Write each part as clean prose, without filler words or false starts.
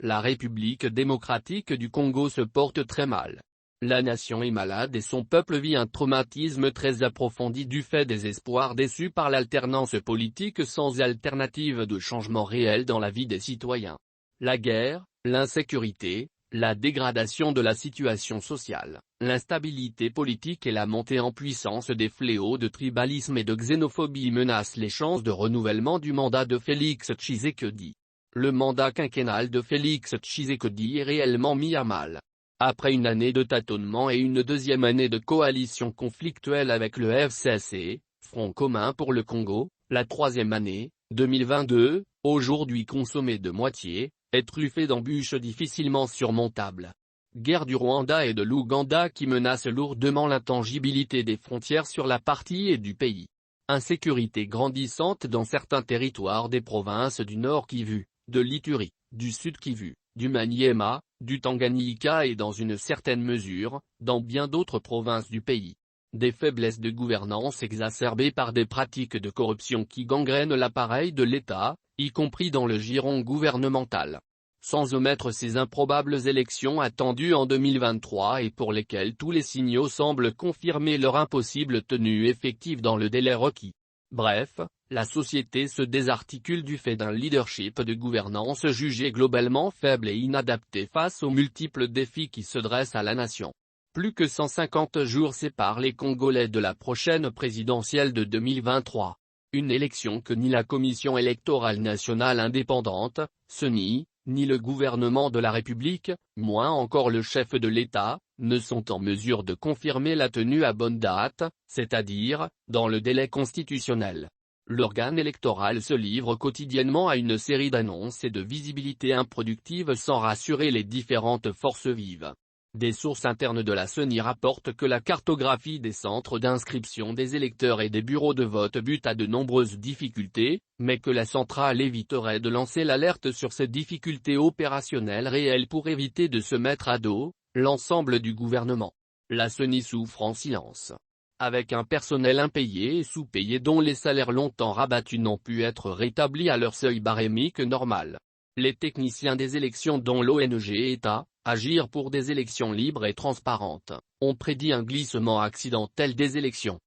La République démocratique du Congo se porte très mal. La nation est malade et son peuple vit un traumatisme très approfondi du fait des espoirs déçus par l'alternance politique sans alternative de changement réel dans la vie des citoyens. La guerre, l'insécurité, la dégradation de la situation sociale, l'instabilité politique et la montée en puissance des fléaux de tribalisme et de xénophobie menacent les chances de renouvellement du mandat de Félix Tshisekedi. Le mandat quinquennal de Félix Tshisekedi est réellement mis à mal. Après une année de tâtonnement et une deuxième année de coalition conflictuelle avec le FCC, Front commun pour le Congo, la troisième année, 2022, aujourd'hui consommée de moitié, est truffée d'embûches difficilement surmontables. Guerre du Rwanda et de l'Ouganda qui menacent lourdement l'intangibilité des frontières sur la partie est du pays. Insécurité grandissante dans certains territoires des provinces du Nord Kivu, de l'Ituri, du Sud Kivu, du Maniema, du Tanganyika et dans une certaine mesure, dans bien d'autres provinces du pays. Des faiblesses de gouvernance exacerbées par des pratiques de corruption qui gangrènent l'appareil de l'État, y compris dans le giron gouvernemental. Sans omettre ces improbables élections attendues en 2023 et pour lesquelles tous les signaux semblent confirmer leur impossible tenue effective dans le délai requis. Bref, la société se désarticule du fait d'un leadership de gouvernance jugé globalement faible et inadapté face aux multiples défis qui se dressent à la nation. Plus que 150 jours séparent les Congolais de la prochaine présidentielle de 2023. Une élection que ni la Commission électorale nationale indépendante, CENI, ni le gouvernement de la République, moins encore le chef de l'État, ne sont en mesure de confirmer la tenue à bonne date, c'est-à-dire, dans le délai constitutionnel. L'organe électoral se livre quotidiennement à une série d'annonces et de visibilités improductives sans rassurer les différentes forces vives. Des sources internes de la CENI rapportent que la cartographie des centres d'inscription des électeurs et des bureaux de vote bute à de nombreuses difficultés, mais que la centrale éviterait de lancer l'alerte sur ces difficultés opérationnelles réelles pour éviter de se mettre à dos l'ensemble du gouvernement. La CENI souffre en silence. Avec un personnel impayé et sous-payé dont les salaires longtemps rabattus n'ont pu être rétablis à leur seuil barémique normal. Les techniciens des élections dont l'ONG État, Agir pour des élections libres et transparentes, ont prédit un glissement accidentel des élections.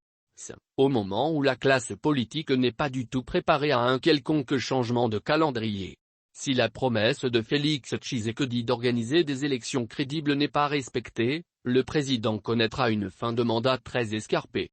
Au moment où la classe politique n'est pas du tout préparée à un quelconque changement de calendrier. Si la promesse de Félix Tshisekedi d'organiser des élections crédibles n'est pas respectée, le président connaîtra une fin de mandat très escarpée.